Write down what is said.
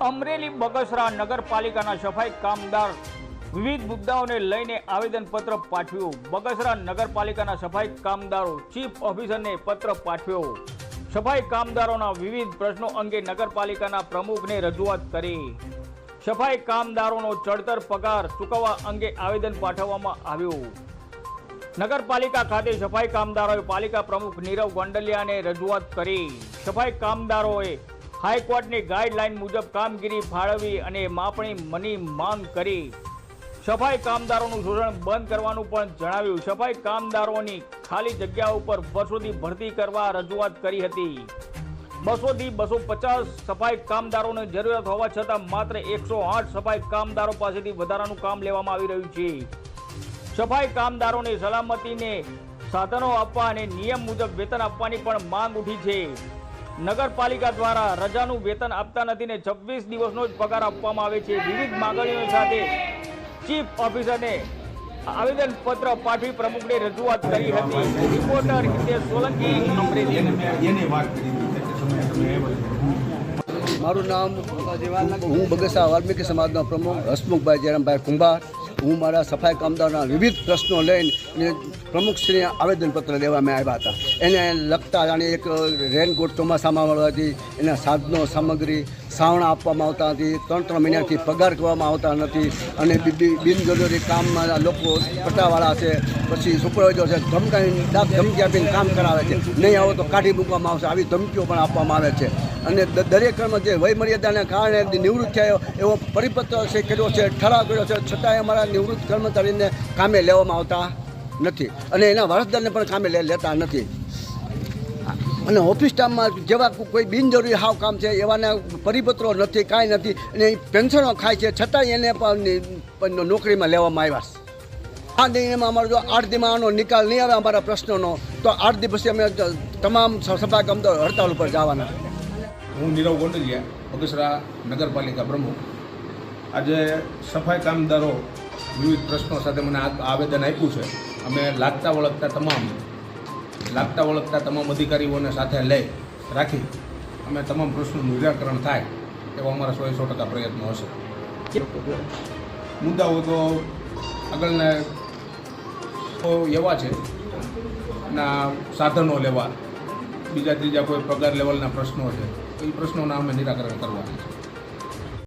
અમરેલી બગસરા નગરપાલિકાના સફાઈ કામદાર વિવિધ મુદ્દાઓને લઈને આવેદનપત્ર પાઠવ્યું। બગસરા નગરપાલિકાના સફાઈ કામદારો ચીફ ઓફિસરને પત્ર પાઠવ્યો। સફાઈ કામદારોના વિવિધ પ્રશ્નો અંગે નગરપાલિકાના પ્રમુખને રજૂઆત કરી। સફાઈ કામદારોનો ચડતર પગાર ચૂકવવા અંગે આવેદન પાઠવવામાં આવ્યું। નગરપાલિકા ખાતે સફાઈ કામદારોએ પાલિકા પ્રમુખ નીરવ ગોંડલિયાને રજૂઆત કરી। સફાઈ કામદારોએ હાઈકોર્ટની ગાઈડલાઈન મુજબ કામગીરી ફાળવી અને માપણી મની માંગ કરી। સફાઈ કામદારોનું શોષણ બંધ કરવાનું પણ જણાવ્યું। સફાઈ કામદારોની ખાલી જગ્યા ઉપર વર્ષોથી ભરતી કરવા રજૂઆત કરી હતી। 200 થી 250 સફાઈ કામદારોની જરૂરિયાત હોવા છતાં માત્ર 108 સફાઈ કામદારો પાસેથી વધારાનું કામ લેવામાં આવી રહ્યું છે। સફાઈ કામદારોને સલામતીને સાધનો આપવા અને નિયમ મુજબ વેતન આપવાની પણ માંગ ઉઠી છે। નગરપાલિકા દ્વારા રજાનું વેતન આપતા નથી ને 26 દિવસનો જ પગાર આપવામાં આવે છે। વિવિધ માંગણીઓ સાથે ચીફ ઓફિસરને આવેદનપત્ર પાઠવી પ્રમુખને રજૂઆત કરી હતી। રિપોર્ટર હિતેશ સોલંકી, અમરેલી। મારું નામ હું બગસરા વાલ્મીકી સમાજનો પ્રમુખ હસમુખભાઈ જયરામભાઈ કુંભાર। હું મારા સફાઈ કામદારોના વિવિધ પ્રશ્નો લઈને પ્રમુખશ્રીને આવેદનપત્ર દેવામાં આવ્યા હતા। એને લગતા જાણે એક રેનકોટ ચોમાસામાં મળવાથી એના સાધનો સામગ્રી સાવણા આપવામાં આવતા નથી। 3 મહિનાથી પગાર કરવામાં આવતા નથી અને બિનજરૂરી કામમાં લોકો પટ્ટાવાળા છે, પછી સુપરવાઇઝર છે, ધમકી આપીને કામ કરાવે છે। નહીં આવો તો કાઢી મૂકવામાં આવશે, આવી ધમકીઓ પણ આપવામાં આવે છે। અને દરેક જે વય મર્યાદાને કારણે નિવૃત્ત થયો એવો પરિપત્ર છે કર્યો છે, ઠરાવ કર્યો છે, છતાંય અમારા નિવૃત્ત કર્મચારીને કામે લેવામાં આવતા નથી અને એના વારસદારને પણ કામે લેતા નથી। અને ઓફિસ સ્ટાફમાં જેવા કોઈ બિનજરૂરી હાવ કામ છે એવાના પરિપત્રો નથી, કાંઈ નથી અને પેન્શનો ખાય છે, છતાંય એને પણ નોકરીમાં લેવામાં આવ્યા છે। આ દિનમાં અમારો જો 8 દીમાં આનો નિકાલ નહીં આવે અમારા પ્રશ્નોનો તો 8 દી પછી અમે તમામ સફાઈ કામદારો હડતાલ ઉપર જવાના। હું નીરવ ગોંડલિયા, બગસરા નગરપાલિકા પ્રમુખ। આજે સફાઈ કામદારો વિવિધ પ્રશ્નો સાથે મને આવેદન આપ્યું છે। અમે લાગતા વળગતા તમામ અધિકારીઓને સાથે લઈ રાખી અમે તમામ પ્રશ્નોનું નિરાકરણ થાય એવો અમારા 100% પ્રયત્નો હશે। મુદ્દાઓ તો આગળના એવા છે ના સાધનો લેવા, બીજા ત્રીજા કોઈ પગાર લેવલના પ્રશ્નો છે, એ પ્રશ્નોના અમે નિરાકરણ કરવાના છે।